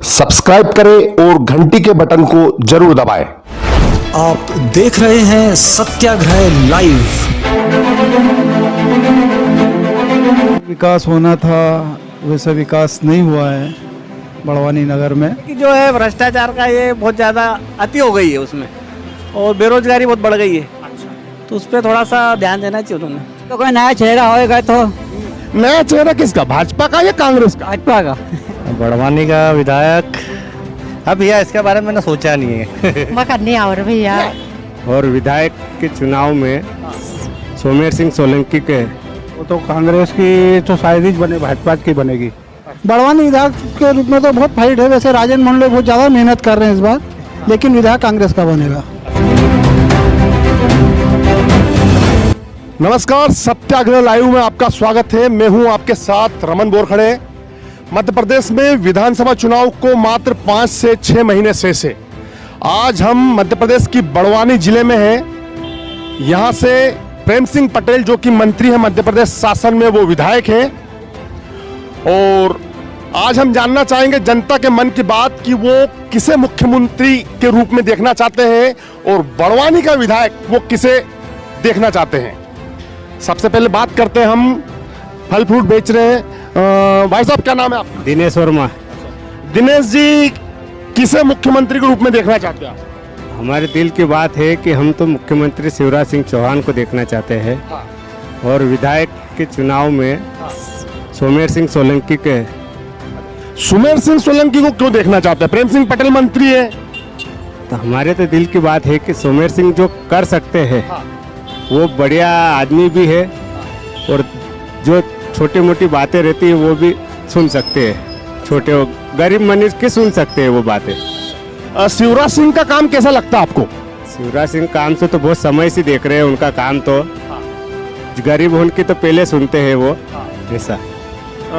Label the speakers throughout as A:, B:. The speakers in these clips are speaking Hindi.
A: सब्सक्राइब करें और घंटी के बटन को जरूर दबाएं।
B: आप देख रहे हैं सत्याग्रह लाइव।
C: विकास होना था वैसा विकास नहीं हुआ है बड़वानी नगर में।
D: कि जो है भ्रष्टाचार का ये बहुत ज़्यादा अति हो गई है उसमें, और बेरोजगारी बहुत बढ़ गई है। तो उस पर थोड़ा सा ध्यान देना चाहिए उन्होंने।
E: तो कोई नया चेहरा होएगा तो
A: नया चेहरा किसका, भाजपा का या कांग्रेस का?
E: भाजपा का।
F: बड़वानी का विधायक अब भैया इसके बारे में मैंने सोचा नहीं है।
E: मौका नहीं आ रहा भैया।
F: और विधायक के चुनाव में सोमेर सिंह सोलंकी के
C: वो तो कांग्रेस की तो शायद ही बने, भाजपा की बनेगी। बड़वानी विधायक के रूप में तो बहुत फाइट है। वैसे राजेंद्र मंडल बहुत ज़्यादा मेहनत कर रहे हैं इस बार, लेकिन विधायक कांग्रेस का बनेगा।
A: नमस्कार, सत्याग्रह लाइव में आपका स्वागत है। मैं हूं आपके साथ रमन बोरखड़े। मध्य प्रदेश में विधानसभा चुनाव को मात्र 5 से 6 महीने शेष है। आज हम मध्य प्रदेश की बड़वानी जिले में हैं। यहां से प्रेम सिंह पटेल जो कि मंत्री हैं मध्य प्रदेश शासन में, वो विधायक हैं। और आज हम जानना चाहेंगे जनता के मन की बात कि वो किसे मुख्यमंत्री के रूप में देखना चाहते हैं और बड़वानी का विधायक वो किसे देखना चाहते हैं। सबसे पहले बात करते हैं, हम फल फ्रूट बेच रहे हैं। भाई साहब, क्या नाम है आपका?
F: दिनेश वर्मा।
A: दिनेश जी, किसे मुख्यमंत्री के रूप में देखना चाहते हैं आप?
F: हमारे दिल की बात है कि हम तो मुख्यमंत्री शिवराज सिंह चौहान को देखना चाहते हैं। और विधायक के चुनाव में सोमेर सिंह सोलंकी के।
A: सुमेर सिंह सोलंकी को क्यों देखना चाहते हैं? प्रेम सिंह पटेल मंत्री है।
F: तो हमारे तो दिल की बात है कि सोमेर सिंह जो कर सकते हैं वो बढ़िया आदमी भी है, और जो छोटी मोटी बातें रहती है वो भी सुन सकते हैं। छोटे गरीब मनुष्य की सुन सकते हैं वो बातें।
A: शिवराज सिंह का काम कैसा लगता है आपको?
F: शिवराज सिंह काम से तो बहुत समय से देख रहे हैं उनका काम। तो गरीब उनकी तो पहले सुनते हैं वो ऐसा।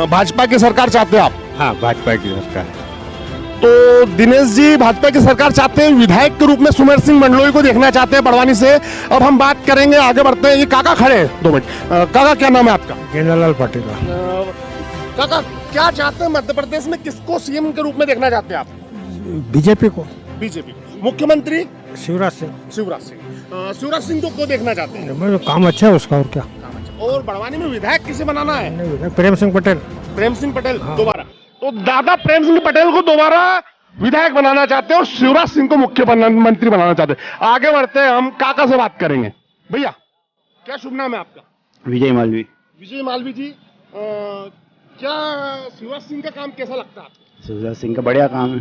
A: भाजपा की सरकार चाहते हैं आप?
F: हाँ, भाजपा की सरकार।
A: तो दिनेश जी भाजपा की सरकार चाहते हैं, विधायक के रूप में सुमेर सिंह मंडलोई को देखना चाहते हैं बड़वानी से। अब हम बात करेंगे, आगे बढ़ते हैं। ये काका खड़े हैं, 2 मिनट। काका, क्या नाम है आपका?
C: गेंदालाल पाटिल।
A: काका, क्या चाहते हैं मध्य प्रदेश में, किसको सीएम के रूप में देखना चाहते हैं आप?
C: बीजेपी को।
A: बीजेपी। मुख्यमंत्री
C: शिवराज सिंह।
A: शिवराज सिंह। शिवराज सिंह को देखना चाहते हैं।
C: काम अच्छा है उसका, और क्या।
A: और बड़वानी में विधायक किसे बनाना है?
C: प्रेम सिंह पटेल।
A: प्रेम सिंह पटेल दोबारा। तो दादा प्रेम सिंह पटेल को दोबारा विधायक बनाना चाहते हैं और शिवराज सिंह को मुख्यमंत्री बनाना चाहते हैं। आगे बढ़ते हैं, हम काका से बात करेंगे। भैया, क्या शुभ नाम है आपका?
F: विजय मालवी।
A: विजय मालवी जी, क्या शिवराज सिंह का काम कैसा लगता है आपको?
F: शिवराज सिंह का बढ़िया काम है,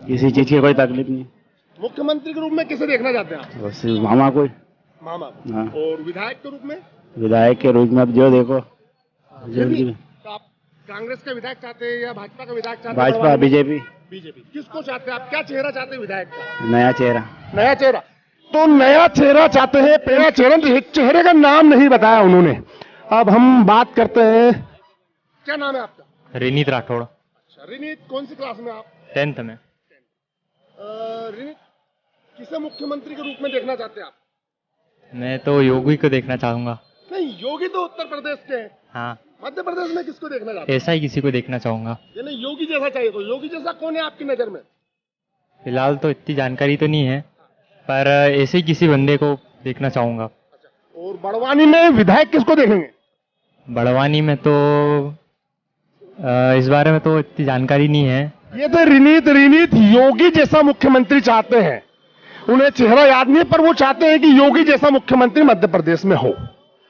F: किसी चीज की कोई तकलीफ नहीं।
A: मुख्यमंत्री के रूप में किसे देखना चाहते हैं आप?
F: बस मामा को।
A: मामा।
F: हाँ।
A: और विधायक के रूप में?
F: विधायक के रूप में अब जो देखो।
A: तो आप कांग्रेस का विधायक चाहते हैं या भाजपा का विधायक चाहते हैं?
F: भाजपा, बीजेपी।
A: बीजेपी। किसको चाहते हैं आप? क्या चेहरा चाहते हैं विधायक का?
F: नया चेहरा।
A: नया चेहरा। तो नया चेहरा चाहते हैं। नया चेहरा, चेहरे का नाम नहीं बताया उन्होंने। अब हम बात करते हैं, क्या नाम है आपका?
G: रिनीत राठौड़।
A: अच्छा, रिनीत, कौन सी क्लास में आप?
G: 10th में।
A: रिनीत, किसे मुख्यमंत्री के रूप में देखना चाहते हैं आप?
G: मैं तो योगी को देखना चाहूंगा।
A: नहीं, योगी तो उत्तर प्रदेश के हैं।
G: हाँ,
A: मध्य प्रदेश में किसको देखना चाहते हैं?
G: ऐसा ही किसी को देखना चाहूंगा।
A: यानी योगी जैसा चाहिए। तो योगी जैसा कौन है आपकी नजर में?
G: फिलहाल तो इतनी जानकारी तो नहीं है, पर ऐसे ही किसी बंदे को देखना चाहूंगा।
A: और बड़वानी में विधायक किसको देखेंगे?
G: बड़वानी में तो इस बारे में तो इतनी जानकारी नहीं है।
A: ये तो रिनीत योगी जैसा मुख्यमंत्री चाहते हैं। उन्हें चेहरा याद नहीं है, पर वो चाहते हैं कि योगी जैसा मुख्यमंत्री मध्य प्रदेश में हो।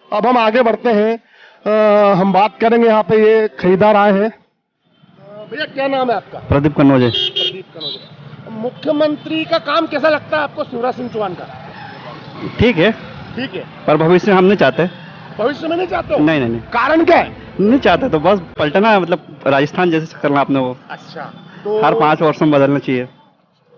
A: अब हम आगे बढ़ते हैं, हम बात करेंगे। यहाँ पे ये खरीदार आए हैं। भैया, क्या नाम है आपका?
F: प्रदीप कन्नौजे।
A: प्रदीप कन्नौजे। मुख्यमंत्री का काम कैसा लगता है आपको शिवराज सिंह चौहान का?
F: ठीक है,
A: ठीक है,
F: पर भविष्य में हम नहीं चाहते।
A: भविष्य में नहीं चाहते हो?
F: नहीं नहीं नहीं,
A: कारण क्या है?
F: नहीं चाहते तो बस पलटना है, मतलब राजस्थान जैसे करना आपने वो।
A: अच्छा, तो
F: हर 5 वर्ष में बदलना चाहिए।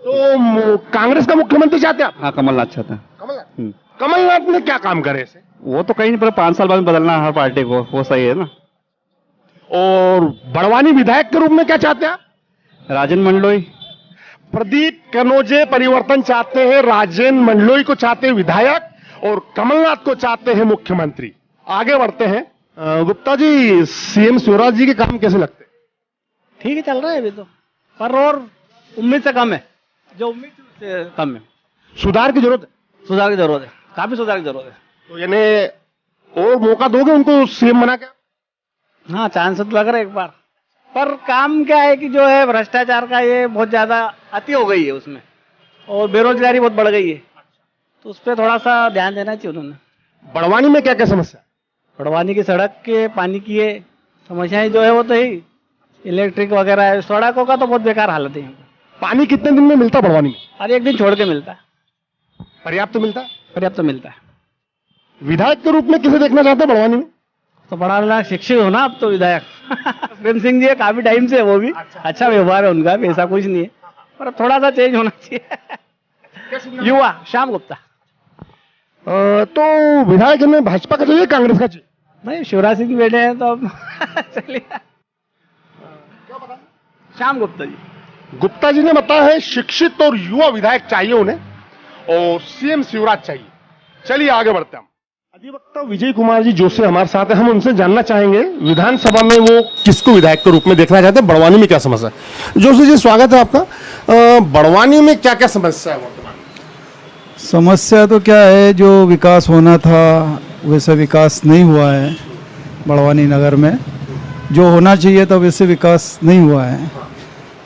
A: तो कांग्रेस का मुख्यमंत्री चाहते हैं आप?
F: हाँ, कमलनाथ चाहते हैं।
A: कमलनाथ। कमलनाथ ने क्या काम करे इसे?
F: वो तो कहीं नहीं, पर 5 साल बाद बदलना हर पार्टी को, वो सही है ना।
A: और बड़वानी विधायक के रूप में क्या चाहते हैं आप?
F: राजेंद्र मंडलोई।
A: प्रदीप कन्नौजे परिवर्तन चाहते हैं, राजेंद्र मंडलोई को चाहते हैं विधायक, और कमलनाथ को चाहते हैं मुख्यमंत्री। आगे बढ़ते हैं। गुप्ता जी, सीएम शिवराज जी के काम कैसे लगते हैं?
D: ठीक है, चल रहा है अभी तो। पर और उम्मीद से कम है, जो उम्मीद थी उससे कम है।
A: सुधार की जरूरत है।
D: सुधार की जरूरत है, काफी सुधार की जरूरत है।
A: तो यानी और मौका दोगे उनको सीएम बना के?
D: हाँ, चांस तो लग रहा है एक बार, पर काम क्या है कि जो है भ्रष्टाचार का ये बहुत ज्यादा अति हो गई है उसमें, और बेरोजगारी बहुत बढ़ गई है, तो उस पर थोड़ा सा ध्यान देना चाहिए उन्होंने।
A: बड़वानी में क्या क्या समस्या है?
D: बड़वानी की सड़क के, पानी की ये समस्याएं जो है वो तो ही, इलेक्ट्रिक वगैरह है, सड़कों का तो बहुत बेकार हालत है।
A: पानी कितने दिन में मिलता बड़वानी में?
D: हर एक दिन छोड़ के मिलता है,
A: पर्याप्त तो मिलता है?
D: पर्याप्त तो मिलता है।
A: विधायक के रूप में किसे देखना चाहते हैं बड़वानी में?
D: तो बड़ा शिक्षित हो ना अब तो विधायक प्रेम सिंह जी है, काफी टाइम से, वो भी अच्छा व्यवहार है उनका भी, ऐसा कुछ नहीं है, पर थोड़ा सा चेंज होना चाहिए। युवा श्याम गुप्ता।
A: तो विधायक में भाजपा का चाहिए कांग्रेस का चाहिए?
D: भाई शिवराज सिंह बेटे हैं तो अब चलिए श्याम गुप्ता जी।
A: गुप्ता जी ने बताया है शिक्षित और युवा विधायक चाहिए उन्हें, और सीएम शिवराज चाहिए। चलिए आगे बढ़ते हैं। अधिवक्ता विजय कुमार जी जोशी हमारे साथ हैं, हम उनसे जानना चाहेंगे विधानसभा में वो किसको विधायक के रूप में देखना चाहते हैं, बड़वानी में क्या समस्या है। जोशी जी स्वागत है आपका। बड़वानी में क्या क्या समस्या है वर्तमान?
C: समस्या तो क्या है, जो विकास होना था वैसा विकास नहीं हुआ है बड़वानी नगर में, जो होना चाहिए था वैसे विकास नहीं हुआ है।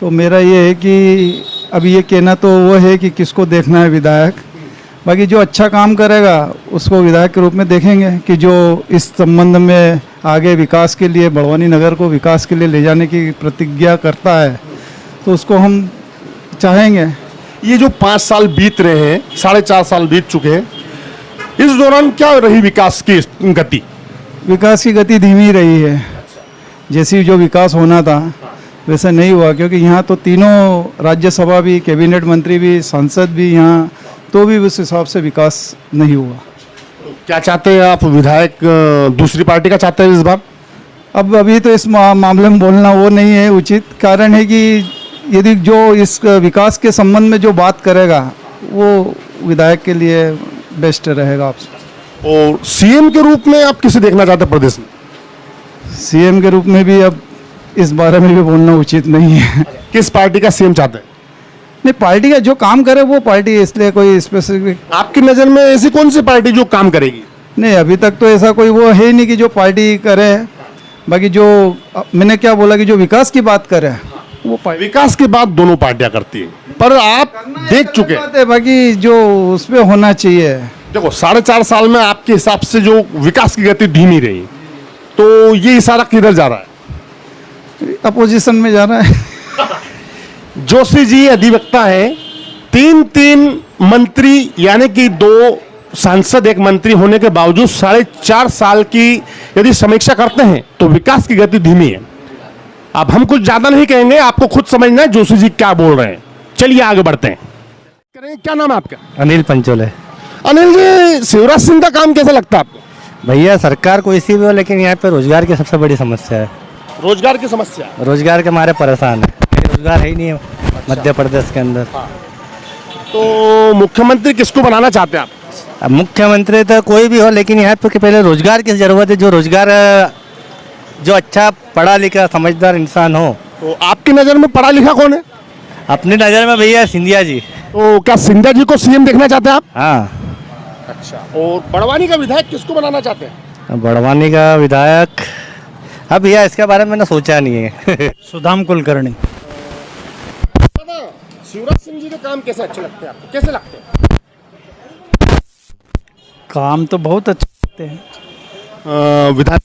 C: तो मेरा ये है कि अब ये कहना तो वो है कि किसको देखना है विधायक, बाकी जो अच्छा काम करेगा उसको विधायक के रूप में देखेंगे, कि जो इस संबंध में आगे विकास के लिए, बड़वानी नगर को विकास के लिए ले जाने की प्रतिज्ञा करता है, तो उसको हम चाहेंगे।
A: ये जो 5 साल बीत रहे हैं, 4.5 साल बीत चुके हैं, इस दौरान क्या रही विकास की गति?
C: विकास की गति धीमी रही है, जैसी जो विकास होना था वैसा नहीं हुआ, क्योंकि यहाँ तो तीनों राज्यसभा भी, कैबिनेट मंत्री भी, सांसद भी यहाँ, तो भी उस हिसाब से विकास नहीं हुआ।
A: क्या चाहते हैं आप विधायक दूसरी पार्टी का चाहते हैं इस बार?
C: अब अभी तो इस मामले में बोलना वो नहीं है उचित। कारण है कि यदि जो इस विकास के संबंध में जो बात करेगा वो विधायक के लिए बेस्ट रहेगा। आपसे
A: और सीएम के रूप में आप किसे देखना चाहते हैं प्रदेश में?
C: सीएम के रूप में भी अब इस बारे में भी बोलना उचित नहीं है।
A: किस पार्टी का सीएम चाहते हैं?
C: नहीं, पार्टी का जो काम करे वो पार्टी, इसलिए कोई स्पेसिफिक।
A: आपकी नजर में ऐसी कौन सी पार्टी जो काम करेगी?
C: नहीं, अभी तक तो ऐसा कोई वो है नहीं कि जो पार्टी करे, बाकी जो मैंने क्या बोला कि जो विकास की बात करे वो पार्टी।
A: विकास की बात दोनों पार्टियां करती है, पर आप देख चुके हैं,
C: बाकी जो उसमें होना चाहिए।
A: देखो 4.5 साल में आपके हिसाब से जो विकास की गति धीमी रही, तो ये इशारा किधर जा रहा है?
C: अपोजिशन में जा रहा है।
A: जोशी जी अधिवक्ता है, 3 मंत्री यानी कि 2 सांसद 1 मंत्री होने के बावजूद 4.5 साल की यदि समीक्षा करते हैं तो विकास की गति धीमी है। अब हम कुछ ज्यादा नहीं कहेंगे, आपको खुद समझना है जोशी जी क्या बोल रहे हैं। चलिए आगे बढ़ते हैं। क्या नाम है आपका?
F: अनिल पंचोले।
A: अनिल जी, शिवराज सिंह का काम कैसा लगता है आपको?
F: भैया सरकार कोई सी भी हो, लेकिन यहाँ पे रोजगार की सबसे बड़ी समस्या है।
A: रोजगार की समस्या?
F: रोजगार के मारे परेशान है, रोजगार है ही नहीं है मध्य प्रदेश के अंदर।
A: तो मुख्यमंत्री किसको बनाना चाहते हैं आप?
F: अब मुख्यमंत्री तो कोई भी हो, लेकिन यहाँ पे पहले रोजगार की जरूरत है, जो रोजगार, जो अच्छा पढ़ा लिखा समझदार इंसान हो।
A: तो आपकी नजर में पढ़ा लिखा कौन है?
F: अपनी नज़र में भैया सिंधिया जी।
A: तो क्या सिंधिया जी को सीएम देखना चाहते हैं आप?
F: हाँ।
A: अच्छा, और बड़वानी का विधायक किसको बनाना चाहते हैं?
F: बड़वानी का विधायक, अब भैया इसके बारे में मैंने सोचा नहीं है।
C: सुदाम कुलकर्णी।
A: शिवराज सिंह जी के काम कैसे अच्छे लगते हैं आपको, कैसे लगते हैं?
C: काम तो बहुत अच्छे लगते हैं।
A: विधान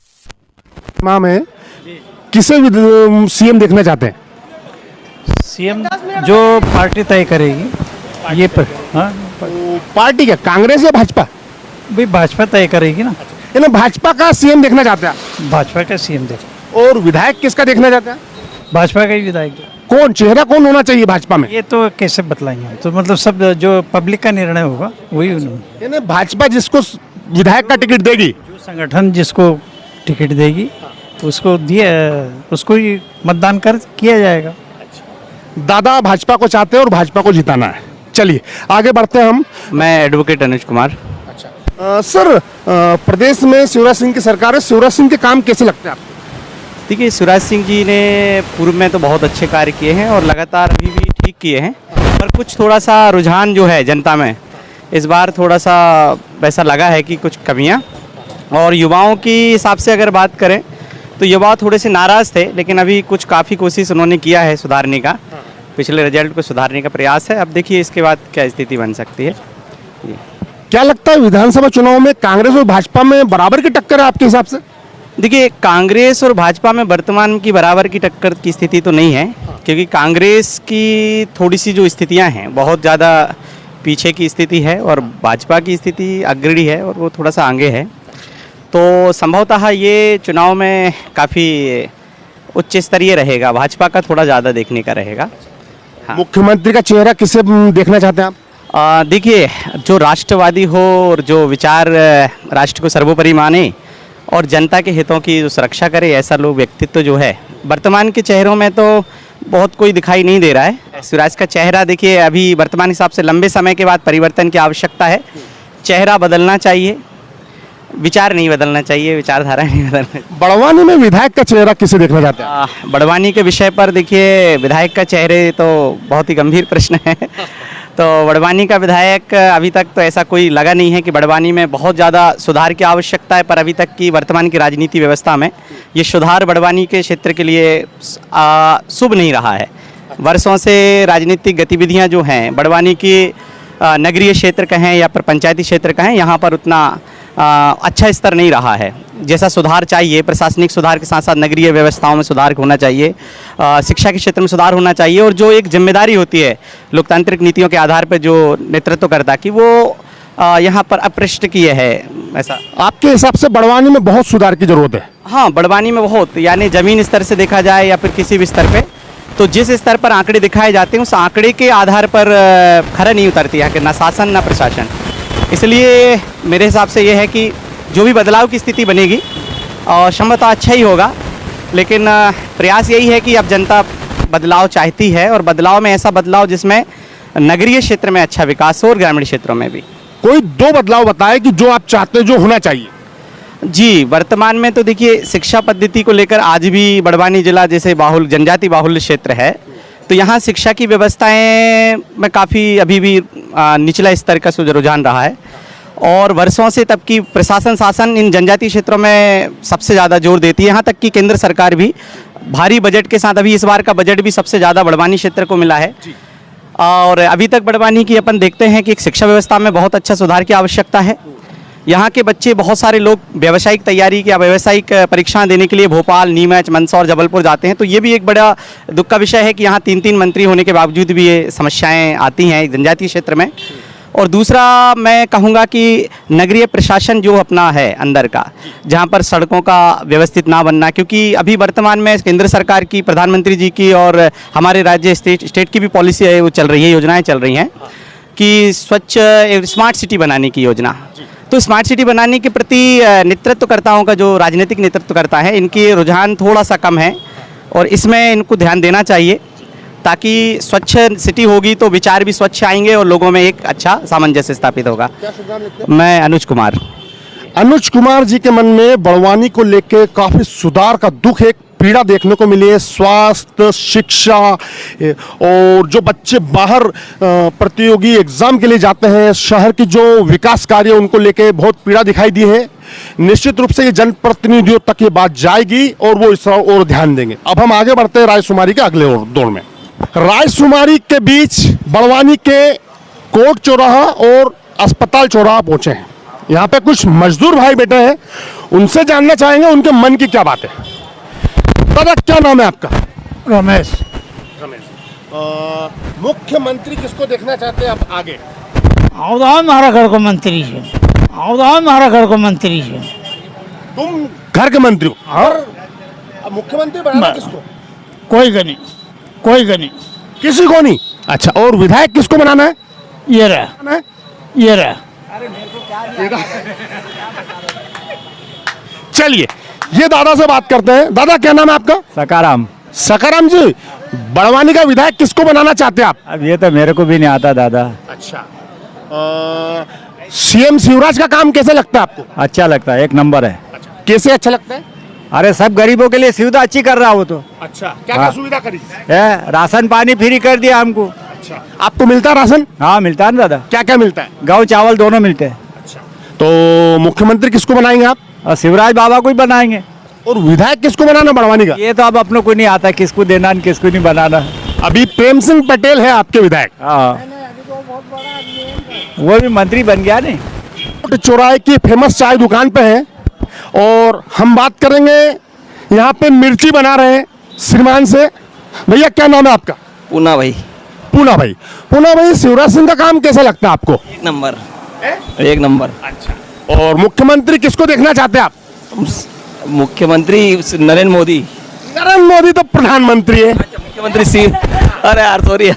A: में किसे सीएम देखना चाहते हैं?
C: सीएम जो पार्टी तय करेगी, ये पर हाँ,
A: तो पार्टी क्या, कांग्रेस या भाजपा?
C: भाई भाजपा तय करेगी ना।
A: यानी भाजपा का सीएम देखना चाहते हैं आप?
C: भाजपा का सीएम देख,
A: और विधायक किसका देखना चाहते हैं?
C: भाजपा का ही विधायक।
A: कौन चेहरा कौन होना चाहिए भाजपा में?
C: ये तो कैसे बतलाएंगे, तो मतलब सब जो पब्लिक का निर्णय होगा वही उन्होंने।
A: यानी भाजपा जिसको विधायक का टिकट देगी,
C: जो संगठन जिसको टिकट देगी उसको दिए, उसको ही मतदान कर किया जाएगा।
A: दादा भाजपा को चाहते हैं और भाजपा को जिताना है। चलिए आगे बढ़ते हैं हम।
H: मैं एडवोकेट अनुज कुमार।
A: सर, प्रदेश में शिवराज सिंह की सरकार है, शिवराज सिंह के काम कैसे लगते हैं आपको?
H: देखिए शिवराज सिंह जी ने पूर्व में तो बहुत अच्छे कार्य किए हैं और लगातार अभी भी ठीक किए हैं, पर कुछ थोड़ा सा रुझान जो है जनता में इस बार थोड़ा सा वैसा लगा है कि कुछ कमियां, और युवाओं की हिसाब से अगर बात करें तो युवा थोड़े से नाराज़ थे, लेकिन अभी कुछ काफ़ी कोशिश उन्होंने किया है सुधारने का, पिछले रिजल्ट को सुधारने का प्रयास है। अब देखिए इसके बाद क्या स्थिति बन सकती है।
A: क्या लगता है विधानसभा चुनाव में कांग्रेस और भाजपा में बराबर की टक्कर है आपके हिसाब से?
H: देखिए कांग्रेस और भाजपा में वर्तमान की बराबर की टक्कर की स्थिति तो नहीं है, क्योंकि कांग्रेस की थोड़ी सी जो स्थितियां हैं बहुत ज़्यादा पीछे की स्थिति है और भाजपा की स्थिति अग्रणी है और वो थोड़ा सा आगे है। तो संभवतः ये चुनाव में काफ़ी उच्च स्तरीय रहेगा, भाजपा का थोड़ा ज़्यादा देखने का रहेगा।
A: मुख्यमंत्री का चेहरा किसे देखना चाहते हैं आप?
H: देखिए जो राष्ट्रवादी हो और जो विचार राष्ट्र को सर्वोपरि माने और जनता के हितों की जो सुरक्षा करे, ऐसा लोग व्यक्तित्व जो है वर्तमान के चेहरों में तो बहुत कोई दिखाई नहीं दे रहा है। शिवराज का चेहरा देखिए अभी वर्तमान हिसाब से लंबे समय के बाद परिवर्तन की आवश्यकता है। चेहरा बदलना चाहिए, विचार नहीं बदलना चाहिए, विचारधारा नहीं बदलना चाहिए।
A: बड़वानी में विधायक का चेहरा किसे देखना चाहते हैं?
H: बड़वानी के विषय पर देखिए विधायक का चेहरे तो बहुत ही गंभीर प्रश्न है। तो बड़वानी का विधायक अभी तक तो ऐसा कोई लगा नहीं है कि बड़वानी में बहुत ज़्यादा सुधार की आवश्यकता है, पर अभी तक की वर्तमान की राजनीति व्यवस्था में ये सुधार बड़वानी के क्षेत्र के लिए शुभ नहीं रहा है। वर्षों से राजनीतिक गतिविधियां जो हैं बड़वानी की नगरीय क्षेत्र कहें या फिर पंचायती क्षेत्र कहें, यहाँ पर उतना अच्छा स्तर नहीं रहा है जैसा सुधार चाहिए। प्रशासनिक सुधार के साथ साथ नगरीय व्यवस्थाओं में सुधार होना चाहिए, शिक्षा के क्षेत्र में सुधार होना चाहिए, और जो एक जिम्मेदारी होती है लोकतांत्रिक नीतियों के आधार पर जो नेतृत्व करता कि वो यहाँ पर अपृष्ट किए है। ऐसा
A: आपके हिसाब से बड़वानी में बहुत सुधार की जरूरत है?
H: हाँ, बड़वानी में बहुत, यानी ज़मीन स्तर से देखा जाए या फिर किसी भी स्तर पे, तो जिस स्तर पर आंकड़े दिखाए जाते हैं उस आंकड़े के आधार पर खरा नहीं उतरती है कि ना शासन ना प्रशासन। इसलिए मेरे हिसाब से ये है कि जो भी बदलाव की स्थिति बनेगी और संभवतः अच्छा ही होगा, लेकिन प्रयास यही है कि अब जनता बदलाव चाहती है, और बदलाव में ऐसा बदलाव जिसमें नगरीय क्षेत्र में अच्छा विकास हो और ग्रामीण क्षेत्रों में भी।
A: कोई दो बदलाव बताए कि जो आप चाहते हैं जो होना चाहिए।
H: जी, वर्तमान में तो देखिए शिक्षा पद्धति को लेकर आज भी बड़वानी जिला जैसे जनजाति बाहुल्य क्षेत्र है, तो यहाँ शिक्षा की व्यवस्थाएं में काफ़ी अभी भी निचला स्तर का रुझान रहा है, और वर्षों से तब की प्रशासन शासन इन जनजातीय क्षेत्रों में सबसे ज़्यादा जोर देती है। यहाँ तक कि केंद्र सरकार भी भारी बजट के साथ, अभी इस बार का बजट भी सबसे ज़्यादा बड़वानी क्षेत्र को मिला है। और अभी तक बड़वानी की अपन देखते हैं कि एक शिक्षा व्यवस्था में बहुत अच्छा सुधार की आवश्यकता है। यहाँ के बच्चे बहुत सारे लोग व्यावसायिक तैयारी या व्यावसायिक परीक्षाएं देने के लिए भोपाल, नीमच, मंदसौर, जबलपुर जाते हैं, तो ये भी एक बड़ा दुख का विषय है कि यहाँ 3-3 मंत्री होने के बावजूद भी ये समस्याएं आती हैं जनजातीय क्षेत्र में। और दूसरा मैं कहूँगा कि नगरीय प्रशासन जो अपना है अंदर का, जहाँ पर सड़कों का व्यवस्थित ना बनना, क्योंकि अभी वर्तमान में केंद्र सरकार की, प्रधानमंत्री जी की और हमारे राज्य स्टेट की भी पॉलिसी है, वो चल रही है, योजनाएं चल रही हैं कि स्वच्छ स्मार्ट सिटी बनाने की योजना। तो स्मार्ट सिटी बनाने के प्रति नेतृत्वकर्ताओं का, जो राजनीतिक नेतृत्व करता है, इनकी रुझान थोड़ा सा कम है, और इसमें इनको ध्यान देना चाहिए, ताकि स्वच्छ सिटी होगी तो विचार भी स्वच्छ आएंगे और लोगों में एक अच्छा सामंजस्य स्थापित होगा। मैं अनुज कुमार।
A: अनुज कुमार जी के मन में बड़वानी को लेकर काफी सुधार का दुख, एक पीड़ा देखने को मिली है। स्वास्थ्य, शिक्षा, और जो बच्चे बाहर प्रतियोगी एग्जाम के लिए जाते हैं, शहर की जो विकास कार्य उनको लेके बहुत पीड़ा दिखाई दी है। निश्चित रूप से ये जनप्रतिनिधियों तक ये बात जाएगी और वो इस और ध्यान देंगे। अब हम आगे बढ़ते हैं रायशुमारी के अगले दौर में। रायशुमारी के बीच बड़वानी के कोर्ट चौराहा और अस्पताल चौराहा पहुंचे हैं। यहाँ पे कुछ मजदूर भाई बैठे हैं, उनसे जानना चाहेंगे उनके मन की क्या बात है। दादा, क्या नाम है आपका?
C: रमेश।
A: मुख्यमंत्री किसको देखना चाहते हैं आप आगे?
E: हमारा घर को मंत्री है, हमारा घर को मंत्री है।
A: तुम घर के मंत्री हो और अब मुख्यमंत्री बनाना किसको?
E: कोई का नहीं, कोई का नहीं,
A: किसी को नहीं। अच्छा, और विधायक किसको बनाना है?
E: ये रहा, ये रहा।
A: चलिए ये दादा से बात करते हैं। दादा, क्या नाम है आपका?
F: सकाराम।
A: सकाराम जी, बड़वानी का विधायक किसको बनाना चाहते हैं आप?
F: अब ये तो मेरे को भी नहीं आता दादा।
A: अच्छा, सीएम शिवराज का काम कैसे लगता है आपको?
F: अच्छा लगता है, एक नंबर है।
A: कैसे अच्छा लगता है?
F: अरे सब गरीबों के लिए सुविधा अच्छी कर रहा हो तो
A: अच्छा, क्या क्या सुविधा करी?
F: है, राशन पानी फ्री कर दिया हमको।
A: अच्छा, आपको मिलता है राशन?
F: हाँ मिलता है ना दादा,
A: क्या क्या मिलता है?
F: गेहूँ चावल दोनों मिलते हैं।
A: तो मुख्यमंत्री किसको बनाएंगे आप?
F: और शिवराज बाबा को ही बनाएंगे।
A: और विधायक किसको बनाना बड़वानी का?
F: ये तो अब अपनों को नहीं आता किसको देना किसको नहीं बनाना।
A: अभी प्रेम सिंह पटेल है आपके विधायक।
F: हाँ वो भी मंत्री बन गया नहीं।
A: चौराहे की फेमस चाय दुकान पे है और हम बात करेंगे, यहाँ पे मिर्ची बना रहे हैं श्रीमान से। भैया क्या नाम है आपका?
I: पूना भाई।
A: पूना भाई, पूना भाई, शिवराज सिंह का काम कैसा लगता है आपको?
I: एक नंबर, एक नंबर।
A: अच्छा, और मुख्यमंत्री किसको देखना चाहते हैं आप?
I: मुख्यमंत्री नरेंद्र मोदी।
A: नरेंद्र मोदी तो प्रधानमंत्री है।
I: मुख्यमंत्री सी, अरे यार सॉरी।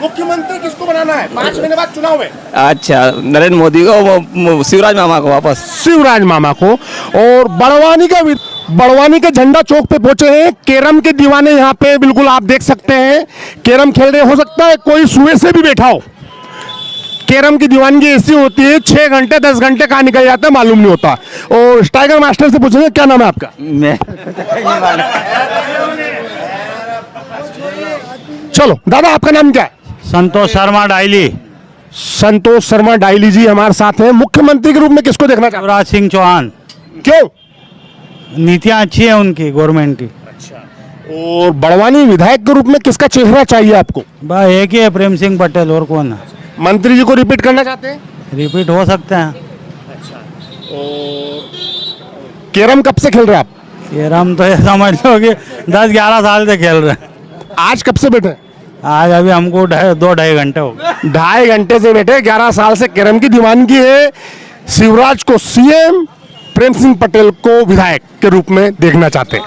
A: मुख्यमंत्री किसको बनाना है 5 महीने बाद चुनाव में?
I: अच्छा, नरेंद्र मोदी को, शिवराज मामा को वापस।
A: शिवराज मामा को। और बड़वानी के झंडा चौक पे पहुंचे हैं केरम के दीवाने। यहाँ पे बिल्कुल आप देख सकते हैं केरम खेल रहे। हो सकता है कोई सुबह से भी बैठा हो। केरम की दीवानगी ऐसी होती है 6 घंटे 10 घंटे कहाँ निकल जाता है मालूम नहीं होता। और टाइगर मास्टर से पूछेंगे क्या नाम है आपका?
I: मैं
A: चलो दादा, आपका नाम क्या है?
E: संतोष शर्मा डायली।
A: संतोष शर्मा डायली जी हमारे साथ हैं। मुख्यमंत्री के रूप में किसको देखना चाहते
E: शिवराज सिंह चौहान।
A: हैं? क्यों?
E: नीतियाँ अच्छी है उनकी गवर्नमेंट की।
A: और बड़वानी विधायक के रूप में किसका चेहरा चाहिए आपको?
E: भाई एक ही है, प्रेम सिंह पटेल, और कौन है?
A: मंत्री जी को रिपीट करना चाहते हैं?
E: रिपीट हो सकते हैं।
A: केरम कब से खेल रहे हैं आप?
E: ये हम तो ये समझ लो कि 10-11 साल से खेल रहे हैं।
A: आज कब से बैठे?
E: आज अभी हमको 2-2.5 घंटे हो गए।
A: 2.5 घंटे से बैठे। 11 साल से केरम की दीवानगी है। शिवराज को सीएम, प्रेम सिंह पटेल को विधायक के रूप में देखना चाहते हैं।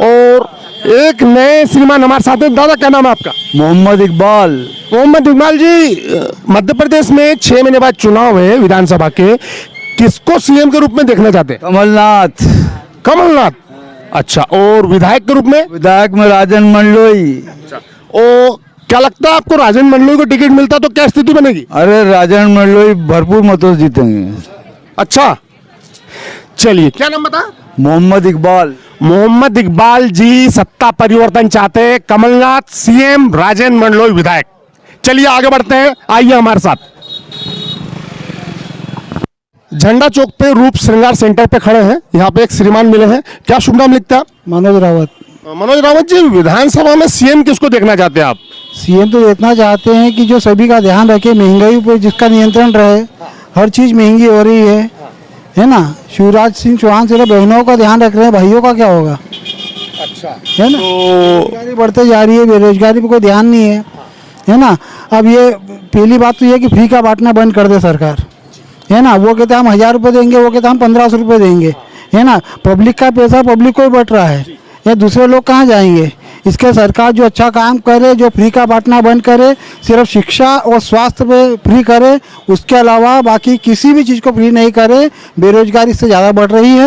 A: और एक नए श्रीमान हमारे साथ हैं। दादा क्या नाम है आपका?
C: मोहम्मद इकबाल।
A: मोहम्मद इकबाल जी, मध्य प्रदेश में 6 महीने बाद चुनाव है विधानसभा के, किसको सीएम के रूप में देखना चाहते हैं?
C: कमलनाथ।
A: कमलनाथ। अच्छा, और विधायक के रूप में?
C: विधायक में राजन मंडलोई।
A: और क्या लगता है आपको, राजन मंडलोई को टिकट मिलता तो क्या स्थिति बनेगी?
C: अरे राजन मंडलोई भरपूर मतों से जीतेंगे।
A: अच्छा, चलिए क्या नाम बता?
C: मोहम्मद इकबाल।
A: मोहम्मद इकबाल जी सत्ता परिवर्तन चाहते हैं। कमलनाथ सीएम, राजन मंडलोई विधायक। चलिए आगे बढ़ते हैं, आइए हमारे साथ। झंडा चौक पे रूप श्रृंगार सेंटर पे खड़े हैं। यहाँ पे एक श्रीमान मिले हैं। क्या शुभ नाम लिखते हैं आप?
C: मनोज रावत।
A: मनोज रावत जी, विधानसभा में सीएम किसको देखना चाहते हैं आप?
C: सीएम तो देखना चाहते हैं कि जो सभी का ध्यान रखे, महंगाई पर जिसका नियंत्रण रहे। हर चीज महंगी हो रही है ना। शिवराज सिंह चौहान सिर्फ बहनों का ध्यान रख रहे हैं, भाइयों का क्या होगा?
A: अच्छा,
C: है ना। बेरोजगारी बढ़ते जा रही है, बेरोजगारी पे कोई ध्यान नहीं है ना। अब ये पहली बात तो ये कि फ्री का बांटना बंद कर दे सरकार, है ना। वो कहते हैं हम 1000 रुपये देंगे, वो कहते हैं हम 1500 रुपये देंगे, है ना। पब्लिक का पैसा पब्लिक को ही बट रहा है, ये दूसरे लोग कहाँ जाएंगे? इसके सरकार जो अच्छा काम करे, जो फ्री का बांटना बंद करे, सिर्फ शिक्षा और स्वास्थ्य पे फ्री करे, उसके अलावा बाकी किसी भी चीज़ को फ्री नहीं करे। बेरोजगारी इससे ज़्यादा बढ़ रही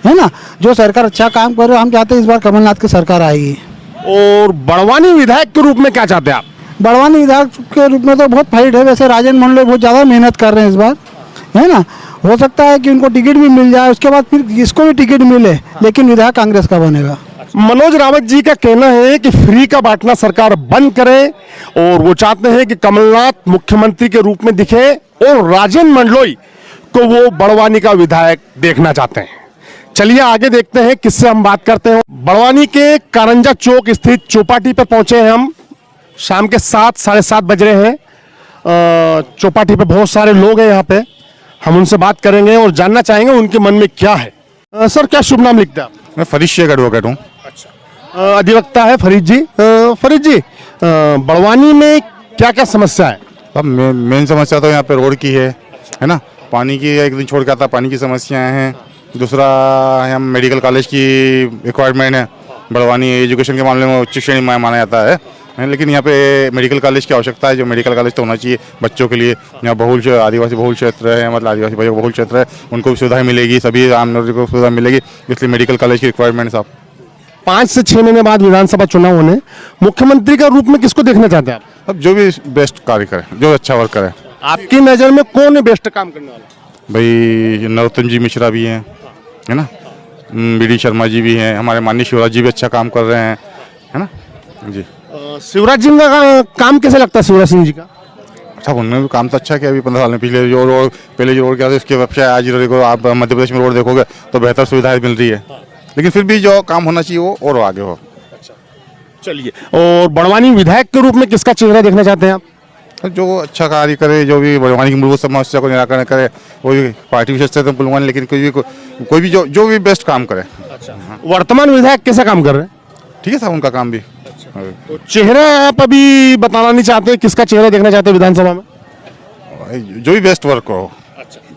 C: है ना। जो सरकार अच्छा काम करे, हम चाहते हैं इस बार कमलनाथ की सरकार आएगी।
A: और बड़वानी विधायक के रूप में क्या चाहते हैं आप?
C: बड़वानी विधायक के रूप में तो बहुत फाइट है। वैसे राजन मंडलोई बहुत ज़्यादा मेहनत कर रहे हैं इस बार, है ना। हो सकता है कि उनको टिकट भी मिल जाए, उसके बाद फिर इसको भी टिकट मिले, लेकिन विधायक कांग्रेस का बनेगा।
A: मनोज रावत जी का कहना है कि फ्री का बांटना सरकार बंद करे और वो चाहते हैं कि कमलनाथ मुख्यमंत्री के रूप में दिखे और राजन मंडलोई को वो बड़वानी का विधायक देखना चाहते हैं। चलिए आगे देखते हैं किससे हम बात करते हैं। बड़वानी के कारंजा चौक स्थित चौपाटी पर पहुंचे हैं हम। शाम के 7 साढ़े 7 बज रहे हैं। चौपाटी पे बहुत सारे लोग हैं यहाँ पे। हम उनसे बात करेंगे और जानना चाहेंगे उनके मन में क्या है। सर क्या शुभ नाम लिखते हैं आप?
J: मैं फरीद शेख एडवोकेट हूँ।
A: अधिवक्ता है फरीद जी। फरीद जी, बड़वानी में क्या क्या समस्या है?
J: अब मेन समस्या तो यहाँ पे रोड की है ना। पानी की एक दिन छोड़ के आता, पानी की समस्याएं हैं। दूसरा हम मेडिकल कॉलेज की रिक्वायरमेंट है। बड़वानी एजुकेशन के मामले में उच्च श्रेणी माना जाता है, लेकिन यहाँ पे मेडिकल कॉलेज की आवश्यकता है। जो मेडिकल कॉलेज तो होना चाहिए बच्चों के लिए। यहाँ आदिवासी बहुल क्षेत्र है, मतलब आदिवासी भाइयों का बहुल क्षेत्र है, उनको भी सुविधाएं मिलेगी, सभी आम नागरिकों को सुविधा मिलेगी, इसलिए मेडिकल कॉलेज की रिक्वायरमेंट साहब।
A: 5 से 6 महीने बाद विधानसभा चुनाव होने, मुख्यमंत्री का रूप में किसको देखना चाहते हैं आप?
J: अब जो भी बेस्ट कार्य करे, जो अच्छा वर्क करे।
A: आपकी नज़र में कौन है बेस्ट काम करने वाला?
J: भाई नरोत्तम जी मिश्रा भी हैं, है ना, BD शर्मा जी भी हैं, हमारे माननीय शिवराज जी भी अच्छा काम कर रहे हैं, है ना जी।
A: शिवराज जी का काम कैसे लगता है शिवराज सिंह जी का?
J: अच्छा, उन्होंने भी काम तो अच्छा किया अभी 15 साल में। पिछले जो रोड पहले जो रोड किया था इसके अपेक्षा आज देखो आप मध्य प्रदेश में रोड देखोगे तो बेहतर सुविधाएं मिल रही है, लेकिन फिर भी जो काम होना चाहिए वो और आगे हो।
A: चलिए, और बड़वानी विधायक के रूप में किसका चेहरा देखना चाहते हैं आप?
J: जो अच्छा कार्य करे, जो भी बड़वानी की मूलभूत समस्या को निराकरण करे, कोई भी पार्टी विशेष से तो बुलवानी, लेकिन कोई भी जो भी बेस्ट काम करे।
A: वर्तमान विधायक कैसा काम कर रहे हैं?
J: ठीक है साहब, उनका काम भी।
A: तो चेहरा आप अभी बताना नहीं चाहते, किसका चेहरा देखना चाहते हैं विधानसभा में?
J: जो भी बेस्ट वर्क हो,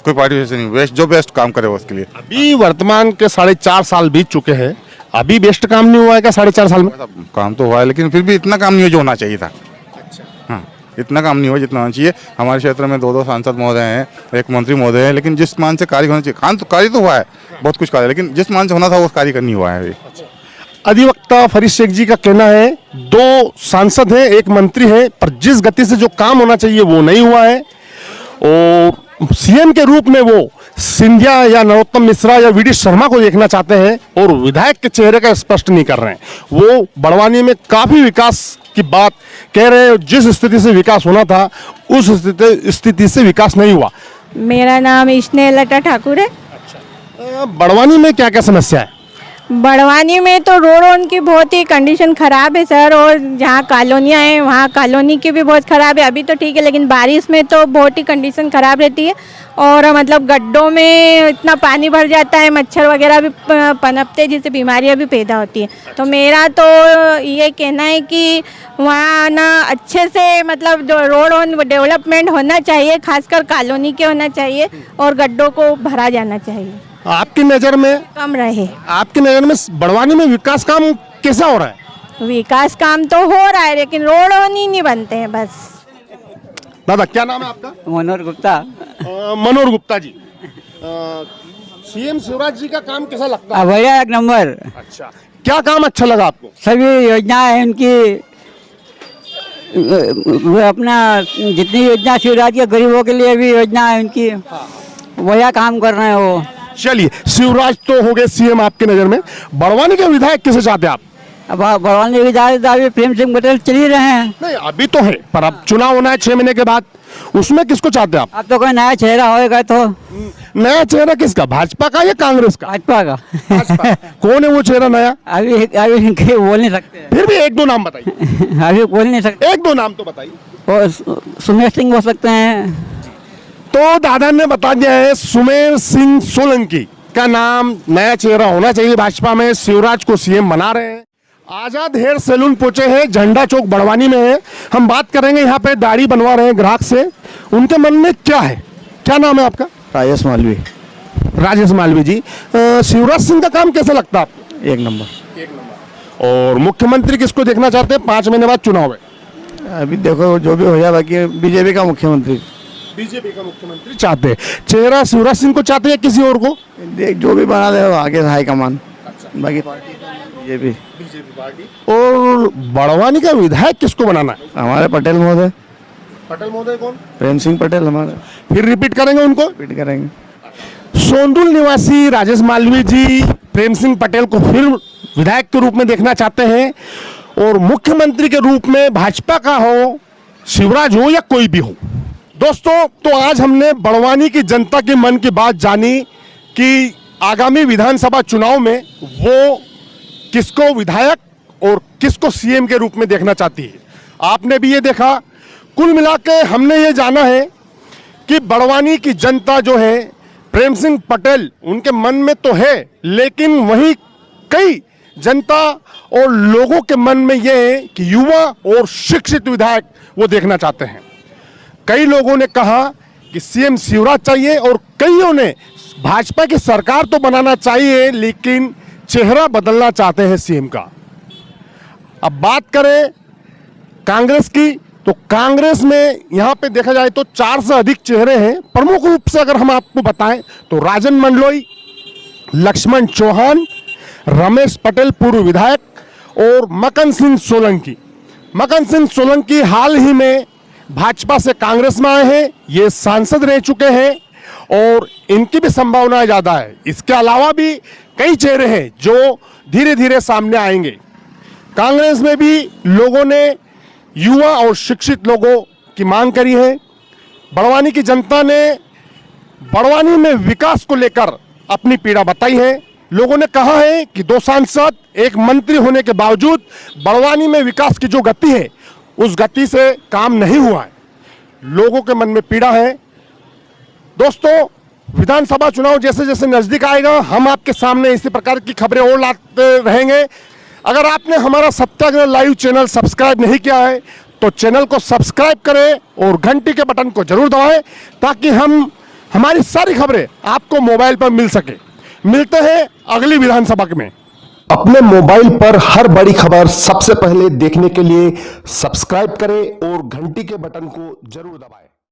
J: कोई पार्टी विशेष नहीं, बेस्ट जो बेस्ट काम करे उसके लिए।
A: अभी वर्तमान के 4.5 साल बीत चुके हैं, अभी बेस्ट काम नहीं हुआ है क्या 4.5 साल में?
J: काम तो हुआ है, लेकिन फिर भी इतना काम नहीं हो जो होना चाहिए था। हाँ, इतना काम नहीं हुआ जितना होना चाहिए। हमारे क्षेत्र में 2 सांसद महोदय हैं, एक मंत्री महोदय है, लेकिन जिस मान से कार्य होना चाहिए, कार्य तो हुआ है, बहुत कुछ कार्य, लेकिन जिस मान से होना था वो कार्य नहीं हुआ है अभी।
A: अधिवक्ता फरीद शेख जी का कहना है 2 सांसद हैं, एक मंत्री है, पर जिस गति से जो काम होना चाहिए वो नहीं हुआ है, और सीएम के रूप में वो सिंधिया या नरोत्तम मिश्रा या VD शर्मा को देखना चाहते हैं, और विधायक के चेहरे का स्पष्ट नहीं कर रहे हैं। वो बड़वानी में काफी विकास की बात कह रहे हैं, जिस स्थिति से विकास होना था उस स्थिति से विकास नहीं हुआ।
K: मेरा नाम स्नेह लता ठाकुर है।
A: बड़वानी में क्या क्या समस्या है?
K: बड़वानी में तो रोड की बहुत ही कंडीशन ख़राब है सर, और जहाँ कॉलोनियाँ हैं वहाँ कॉलोनी की भी बहुत ख़राब है। अभी तो ठीक है, लेकिन बारिश में तो बहुत ही कंडीशन ख़राब रहती है, और मतलब गड्ढों में इतना पानी भर जाता है, मच्छर वगैरह भी पनपते हैं, जिससे बीमारियाँ भी पैदा होती हैं। तो मेरा तो ये कहना है कि वहाँ ना अच्छे से मतलब जो रोड डेवलपमेंट होना चाहिए, खासकर कॉलोनी के होना चाहिए, और गड्ढों को भरा जाना चाहिए।
A: आपकी नज़र में
K: कम रहे।
A: आपकी नज़र में बड़वानी में विकास काम कैसा हो रहा है?
K: विकास काम तो हो रहा है, लेकिन रोड नहीं बनते हैं बस।
A: दादा क्या नाम है आपका?
E: मनोहर गुप्ता।
A: मनोहर गुप्ता जी, सीएम शिवराज जी का काम कैसा लगता है?
E: बढ़िया, 1 नंबर।
A: अच्छा, क्या काम अच्छा लगा आपको?
E: सभी योजनाएं उनकी, वो अपना जितनी योजना शिवराज के गरीबों के लिए भी योजना है उनकी, बढ़िया काम कर रहे हैं वो।
A: चलिए, शिवराज तो हो गए सीएम आपकी नजर में, बड़वानी के विधायक किसे चाहते हैं आप?
E: अब बड़वानी विधायक अभी प्रेम सिंह पटेल चल ही रहे हैं।
A: नहीं, अभी तो है, पर अब चुनाव होना है 6 महीने के बाद, उसमें किसको चाहते हैं आप?
E: अब तो कोई नया चेहरा होएगा तो।
A: नया चेहरा किसका, भाजपा का या कांग्रेस का?
E: भाजपा का।
A: भाजपा। कौन है वो चेहरा नया?
E: अभी बोल नहीं सकते।
A: फिर भी 1-2 नाम बताइए।
E: अभी बोल नहीं सकते।
A: 1-2 नाम तो बताइए।
E: वो सुमेर सिंह हो सकते हैं।
A: तो दादा ने बता दिया है, सुमेर सिंह सोलंकी का नाम नया चेहरा होना चाहिए भाजपा में, शिवराज को सीएम बना रहे हैं। आजाद हेयर सैलून पहुंचे हैं, झंडा चौक बड़वानी में है। हम बात करेंगे यहाँ पे दाढ़ी बनवा रहे हैं ग्राहक से, उनके मन में क्या है। क्या नाम है आपका?
C: राजेश मालवी।
A: राजेश मालवी जी, शिवराज सिंह का काम कैसा लगता है आपको?
C: 1 नंबर।
A: और मुख्यमंत्री किसको देखना चाहते हैं? 5 महीने बाद चुनाव है।
C: अभी देखो जो भी हो जाए, बाकी बीजेपी का मुख्यमंत्री।
A: बीजेपी का मुख्यमंत्री चाहते हैं। चेहरा शिवराज सिंह को चाहते हैं किसी और को?
C: देख जो भी बना दे आगे हाईकमान, बाकी बीजेपी।
A: और बड़वानी का विधायक किसको बनाना है?
C: हमारे पटेल महोदय।
A: पटेल महोदय कौन?
C: प्रेम सिंह पटेल हमारे।
A: फिर रिपीट करेंगे उनको?
C: रिपीट करेंगे।
A: सोंदुल निवासी राजेश मालवी जी प्रेम सिंह पटेल को फिर विधायक के रूप में देखना चाहते हैं, और मुख्यमंत्री के रूप में भाजपा का हो, शिवराज हो या कोई भी हो। दोस्तों, तो आज हमने बड़वानी की जनता के मन की बात जानी कि आगामी विधानसभा चुनाव में वो किसको विधायक और किसको सीएम के रूप में देखना चाहती है। आपने भी ये देखा। कुल मिलाकर हमने ये जाना है कि बड़वानी की जनता जो है, प्रेम सिंह पटेल उनके मन में तो है, लेकिन वहीं कई जनता और लोगों के मन में यह है कि युवा और शिक्षित विधायक वो देखना चाहते हैं। कई लोगों ने कहा कि सीएम शिवराज चाहिए, और कईयों ने भाजपा की सरकार तो बनाना चाहिए, लेकिन चेहरा बदलना चाहते हैं सीएम का। अब बात करें कांग्रेस की, तो कांग्रेस में यहां पे देखा जाए तो 4 से अधिक चेहरे हैं। प्रमुख रूप से अगर हम आपको बताएं तो राजन मंडलोई, लक्ष्मण चौहान, रमेश पटेल पूर्व विधायक, और मकन सिंह सोलंकी। मकन सिंह सोलंकी हाल ही में भाजपा से कांग्रेस में आए हैं, ये सांसद रह चुके हैं, और इनकी भी संभावना ज़्यादा है। इसके अलावा भी कई चेहरे हैं जो धीरे धीरे सामने आएंगे। कांग्रेस में भी लोगों ने युवा और शिक्षित लोगों की मांग करी है। बड़वानी की जनता ने बड़वानी में विकास को लेकर अपनी पीड़ा बताई है। लोगों ने कहा है कि 2 सांसद, 1 मंत्री होने के बावजूद बड़वानी में विकास की जो गति है उस गति से काम नहीं हुआ है। लोगों के मन में पीड़ा है। दोस्तों, विधानसभा चुनाव जैसे जैसे नजदीक आएगा हम आपके सामने इसी प्रकार की खबरें और लाते रहेंगे। अगर आपने हमारा सत्याग्रह लाइव चैनल सब्सक्राइब नहीं किया है तो चैनल को सब्सक्राइब करें और घंटी के बटन को जरूर दबाएं ताकि हमारी सारी खबरें आपको मोबाइल पर मिल सके। मिलते हैं अगली विधानसभा में।
L: अपने मोबाइल पर हर बड़ी खबर सबसे पहले देखने के लिए सब्सक्राइब करें और घंटी के बटन को जरूर दबाएं।